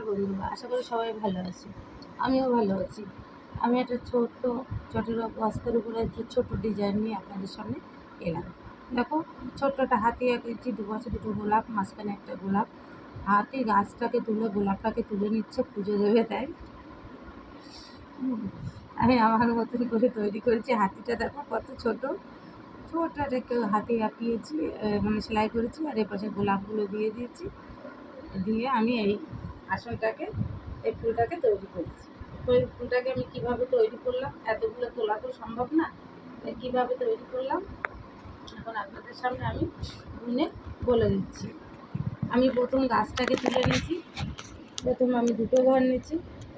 বন্ধুরা, আশা করি সবাই ভালো আছে। আমিও ভালো আছি। আমি একটা ছোট্ট চটের বস্তার উপরে একটা ছোট্ট ডিজাইন নিয়ে আপনাদের সামনে এলাম। দেখো, ছোট্ট একটা হাতি এঁকেছি, দুপাশে দুটো গোলাপ, মাঝখানে একটা গোলাপ। হাতি গাছটাকে তুলে গোলাপটাকে তুলে নিচ্ছে, পুজো দেবে তাই। আমি আমার মতন করে তৈরি করেছি। হাতিটা দেখো কত ছোট ছোট একটা হাতি আঁকিয়েছি, মানে সেলাই করেছি, আর এপাশে গোলাপগুলো দিয়ে দিয়েছি। দিয়ে আমি এই আসনটাকে, এই ফুলটাকে তৈরি করেছি। ওই ফুলটাকে আমি কীভাবে তৈরি করলাম, এতগুলো তোলা তো সম্ভব না, কীভাবে তৈরি করলাম এখন আপনাদের সামনে আমি গুনে বলে দিচ্ছি। আমি প্রথম গাছটাকে তুলে নিয়েছি। প্রথম আমি দুটো ঘর নিয়েছি,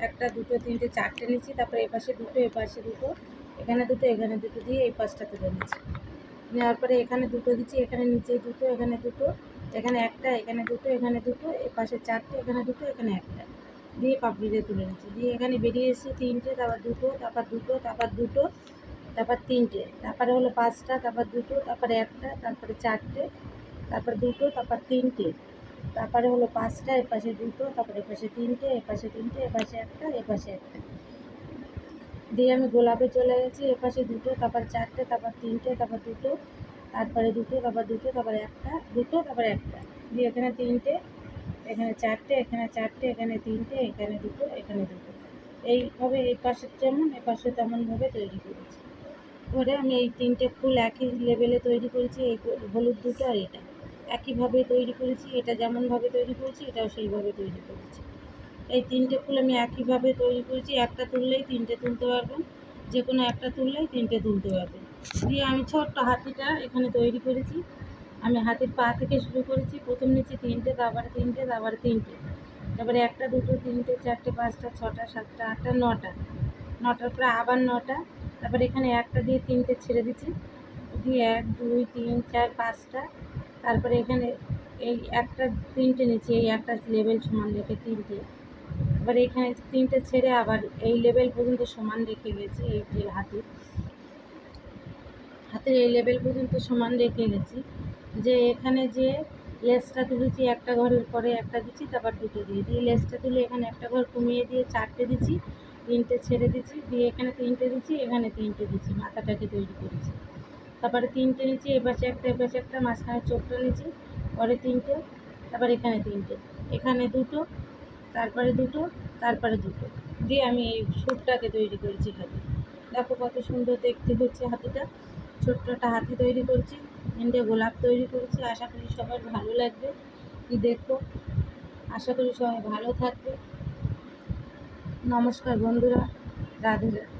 একটা, দুটো, তিনটে, চারটে নিয়েছি। তারপরে এপাশে দুটো, এপাশে দুটো, এখানে দুটো, এখানে দুটো দিয়ে এই পাশটা তুলে নিয়েছি। নেওয়ার পরে এখানে দুটো দিচ্ছি, এখানে নিচে দুটো, এখানে দুটো, এখানে একটা, এখানে দুটো, এখানে দুটো, এ পাশে চারটে, এখানে দুটো, এখানে একটা দিয়ে পাপড়ি দিয়ে তুলে নিচ্ছি। দিয়ে এখানে বেরিয়ে এসেছি তিনটে, তারপর দুটো, তারপর দুটো, তারপর দুটো, তারপর তিনটে, তারপরে হলো পাঁচটা, তারপর দুটো, তারপরে একটা, তারপরে চারটে, তারপর দুটো, তারপর তিনটে, তারপরে হলো পাঁচটা, এপাশে দুটো, তারপরে এপাশে তিনটে, এপাশে তিনটে, এপাশে একটা, এপাশে একটা দিয়ে আমি গোলাপে চলে গেছি। এপাশে দুটো, তারপর চারটে, তারপর তিনটে, তারপর দুটো, তারপরে দুটো, তারপর দুটো, তারপরে একটা, দুটো, তারপরে একটা দিয়ে এখানে তিনটে, এখানে চারটে, এখানে চারটে, এখানে তিনটে, এখানে দুটো, এখানে দুটো, এইভাবে এই পাশের যেমন এ পাশে তেমনভাবে তৈরি করেছি। করে আমি এই তিনটে ফুল একই লেভেলে তৈরি করেছি। এই হলুদ দুটো আর এটা একইভাবে তৈরি করেছি। এটা যেমনভাবে তৈরি করেছি এটাও সেইভাবে তৈরি করেছি। এই তিনটে ফুল আমি একইভাবে তৈরি করেছি। একটা তুললেই তিনটে তুলতে পারবেন, যে কোনো একটা তুললেই তিনটে তুলতে পারবেন। দিয়ে আমি ছোট্ট হাতিটা এখানে তৈরি করেছি। আমি হাতির পা থেকে শুরু করেছি। প্রথম নিচে তিনটে, তারপরে তিনটে, তারপরে তিনটে, তারপরে একটা, দুটো, তিনটে, চারটে, পাঁচটা, ছটা, সাতটা, আটটা, নটা, নটার পরে আবার নটা, তারপরে এখানে একটা দিয়ে তিনটে ছেড়ে দিচ্ছি, দিয়ে এক, দুই, তিন, চার, পাঁচটা, তারপরে এখানে এই একটা তিনটে নিচ্ছি, এই একটা লেভেল সমান রেখে তিনটে, এবার এখানে তিনটে ছেড়ে আবার এই লেভেল পর্যন্ত সমান রেখে গেছি। এই যে হাতের এই লেভেল পর্যন্ত সমান রেখে গেছি। যে এখানে যে লেসটা তুলেছি একটা ঘরের পরে একটা দিচ্ছি, তারপর দুটো দিয়ে লেসটা তুলে এখানে একটা ঘর কমিয়ে দিয়ে চারটে দিচ্ছি, তিনটে ছেড়ে দিচ্ছি, দিয়ে এখানে তিনটে দিচ্ছি, এখানে তিনটে দিচ্ছি, মাথাটাকে তৈরি করেছি। তারপরে তিনটে নিচ্ছি, এপাশে একটা, এপাশে একটা, মাঝখানে চোখটা নিচ্ছি, পরে তিনটে, তারপর এখানে তিনটে, এখানে দুটো, তারপরে দুটো, তারপরে দুটো দিয়ে আমি এই সুটটাকে তৈরি করেছি হাতি। দেখো কত সুন্দর দেখতে হচ্ছে হাতিটা। ছোট্ট একটা হাতি তৈরি করছি, তিনটে গোলাপ তৈরি করেছি। আশা করি সবার ভালো লাগবে। দেখো, আশা করি সবাই ভালো থাকবে। নমস্কার বন্ধুরা, রাধে রাধে।